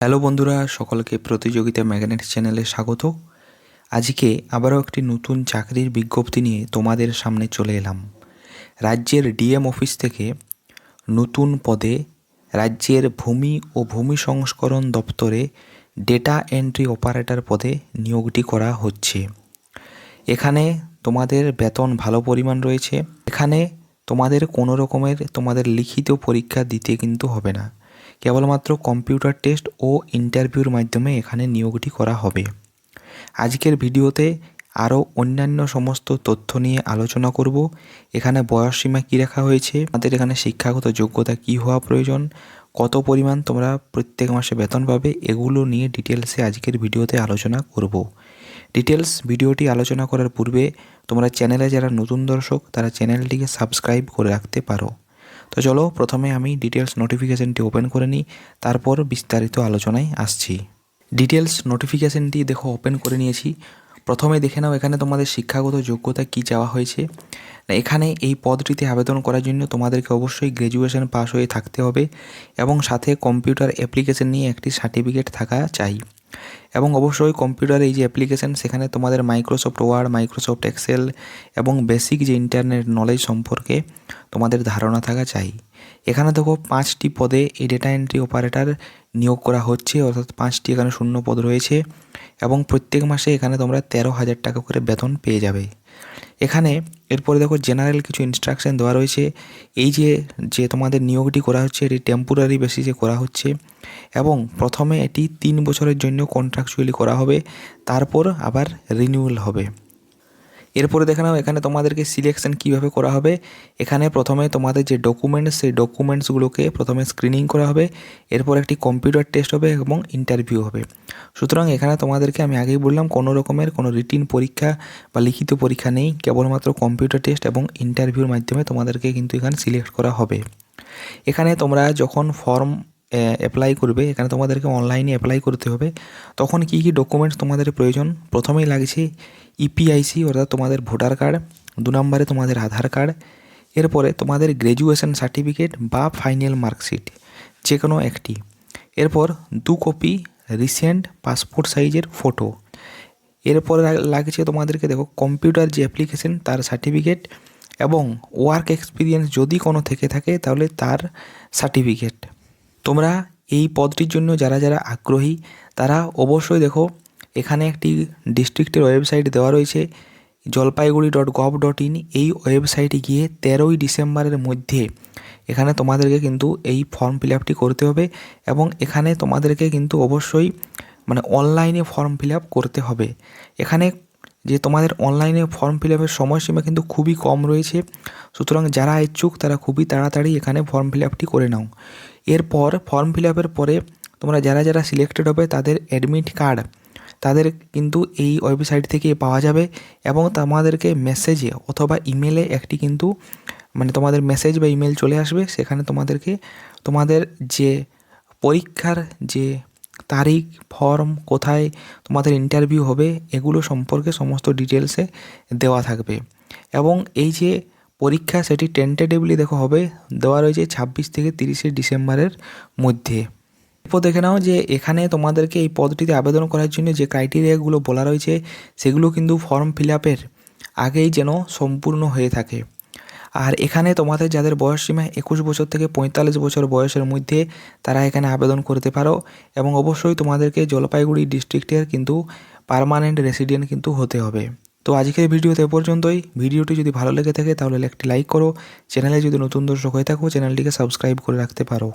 Hello বন্ধুরা, সকলকে প্রতিযোগিতা ম্যাগনেট চ্যানেলে স্বাগত। আজকে আবারও একটি নতুন চাকরির বিজ্ঞপ্তি নিয়ে তোমাদের সামনে চলে এলাম। রাজ্যের ডিএম অফিস থেকে নতুন পদে রাজ্যের ভূমি ও ভূমি সংস্করণ দপ্তরে ডেটা এন্ট্রি অপারেটর পদে নিয়োগটি করা হচ্ছে। এখানে তোমাদের বেতন ভালো পরিমাণ রয়েছে। এখানে তোমাদের কোনো রকমের তোমাদের লিখিত পরীক্ষা দিতে কিন্তু হবে না, কেবলমাত্র কম্পিউটার টেস্ট ও ইন্টারভিউর মাধ্যমে এখানে নিয়োগটি করা হবে। আজকের ভিডিওতে আরও অন্যান্য সমস্ত তথ্য নিয়ে আলোচনা করব। এখানে বয়সসীমা কী রাখা হয়েছে, আমাদের এখানে শিক্ষাগত যোগ্যতা কী হওয়া প্রয়োজন, কত পরিমাণ তোমরা প্রত্যেক মাসে বেতন পাবে, এগুলো নিয়ে ডিটেলসে আজকের ভিডিওতে আলোচনা করব। ডিটেলস ভিডিওটি আলোচনা করার পূর্বে তোমরা চ্যানেলে যারা নতুন দর্শক তারা চ্যানেলটিকে সাবস্ক্রাইব করে রাখতে পারো। তো চলো, প্রথমে আমি ডিটেলস নোটিফিকেশানটি ওপেন করে নিই, তারপর বিস্তারিত আলোচনায় আসছি। ডিটেলস নোটিফিকেশানটি দেখো ওপেন করে নিয়েছি। প্রথমে দেখে নাও এখানে তোমাদের শিক্ষাগত যোগ্যতা কী চাওয়া হয়েছে। এখানে এই পদটিতে আবেদন করার জন্য তোমাদেরকে অবশ্যই গ্র্যাজুয়েশন পাস হয়ে থাকতে হবে এবং সাথে কম্পিউটার অ্যাপ্লিকেশন নিয়ে একটি সার্টিফিকেট থাকা চাই। এবং অবশ্যই কম্পিউটার এই যে অ্যাপ্লিকেশান, সেখানে তোমাদের মাইক্রোসফট ওয়ার্ড, মাইক্রোসফট এক্সেল এবং বেসিক যে ইন্টারনেট নলেজ সম্পর্কে তোমাদের ধারণা থাকা চাই। এখানে দেখো 5টি পদে এই ডেটা এন্ট্রি অপারেটর নিয়োগ করা হচ্ছে, অর্থাৎ 5টি এখানে শূন্য পদ রয়েছে এবং প্রত্যেক মাসে এখানে তোমরা 13,000 টাকা করে বেতন পেয়ে যাবে। এখানে এরপরে দেখো জেনারেল কিছু ইনস্ট্রাকশন দেওয়া রয়েছে। এই যে তোমাদের নিয়োগটি করা হচ্ছে এটি টেম্পোরারি বেসিসে করা হচ্ছে এবং প্রথমে এটি 3 বছরের জন্য কন্ট্রাকচুয়ালি করা হবে, তারপর আবার রিনিউয়াল হবে। এরপরে দেখে নাও এখানে তোমাদেরকে সিলেকশন কীভাবে করা হবে। এখানে প্রথমে তোমাদের যে ডকুমেন্টস, সেই ডকুমেন্টসগুলোকে প্রথমে স্ক্রিনিং করা হবে, এরপর একটি কম্পিউটার টেস্ট হবে এবং ইন্টারভিউ হবে। সুতরাং এখানে তোমাদেরকে আমি আগেই বললাম, কোনো রকমের কোনো রিটিন পরীক্ষা বা লিখিত পরীক্ষা নেই, কেবলমাত্র কম্পিউটার টেস্ট এবং ইন্টারভিউর মাধ্যমে তোমাদেরকে কিন্তু এখানে সিলেক্ট করা হবে। এখানে তোমরা যখন ফর্ম অ্যাপ্লাই করবে, এখানে তোমাদেরকে অনলাইনে অ্যাপ্লাই করতে হবে। তখন কী কী ডকুমেন্টস তোমাদের প্রয়োজন, প্রথমেই লাগছে ইপিআইসি অর্থাৎ তোমাদের ভোটার কার্ড, 2 নম্বরে তোমাদের আধার কার্ড, এরপরে তোমাদের গ্র্যাজুয়েশন সার্টিফিকেট বা ফাইনাল মার্কশিট যে কোনো একটি, এরপর 2 কপি রিসেন্ট পাসপোর্ট সাইজের ফটো, এরপরে লাগছে তোমাদেরকে দেখো কম্পিউটার যে অ্যাপ্লিকেশন তার সার্টিফিকেট এবং ওয়ার্ক এক্সপিরিয়েন্স যদি কোনো থেকে থাকে তাহলে তার সার্টিফিকেট। তোমরা এই পদটির জন্য যারা যারা আগ্রহী তারা অবশ্যই দেখো এখানে একটি ডিস্ট্রিক্টের ওয়েবসাইট দেওয়া রয়েছে jalpaiguri.gov.in। এই ওয়েবসাইটে গিয়ে 13ই ডিসেম্বরের মধ্যে এখানে তোমাদেরকে কিন্তু এই ফর্ম ফিল আপটি করতে হবে এবং এখানে তোমাদেরকে কিন্তু অবশ্যই অনলাইনে ফর্ম ফিল আপ করতে হবে। এখানে যে তোমাদের অনলাইনে ফর্ম ফিল আপের সময়সীমা কিন্তু খুবই কম রয়েছে, সুতরাং যারা ইচ্ছুক তারা খুবই তাড়াতাড়ি এখানে ফর্ম ফিল আপটি করে নাও। এরপর ফর্ম ফিল আপের পরে তোমরা যারা যারা সিলেক্টেড হবে তাদের অ্যাডমিট কার্ড তাদের কিন্তু এই ওয়েবসাইট থেকে পাওয়া যাবে এবং তোমাদেরকে মেসেজে অথবা ইমেলে একটি কিন্তু তোমাদের মেসেজ বা ইমেল চলে আসবে। সেখানে তোমাদেরকে তোমাদের যে পরীক্ষার যে তারিখ, ফর্ম, কোথায় তোমাদের ইন্টারভিউ হবে এগুলো সম্পর্কে সমস্ত ডিটেলসে দেওয়া থাকবে এবং এই যে পরীক্ষা সেটি টেন্টেটিভলি দেওয়া রয়েছে 26 থেকে 30 ডিসেম্বরের মধ্যে। এরপর দেখে নাও যে এখানে তোমাদেরকে এই পদটিতে আবেদন করার জন্য যে ক্রাইটেরিয়াগুলো বলা রয়েছে সেগুলো কিন্তু ফর্ম ফিল আপের আগেই যেন সম্পূর্ণ হয়ে থাকে। আর এখানে তোমাদের যাদের বয়সসীমা 21 বছর থেকে 45 বছর বয়সের মধ্যে তারা এখানে আবেদন করতে পারো এবং অবশ্যই তোমাদেরকে জলপাইগুড়ি ডিস্ট্রিক্টের কিন্তু পার্মানেন্ট রেসিডেন্ট কিন্তু হতে হবে। তো আজকের ভিডিওতে এ পর্যন্তই। ভিডিওটি যদি ভালো লেগে থাকে তাহলে একটি লাইক করো, চ্যানেলে যদি নতুন দর্শক হয়ে থাকো চ্যানেলটিকে সাবস্ক্রাইব করে রাখতে পারো।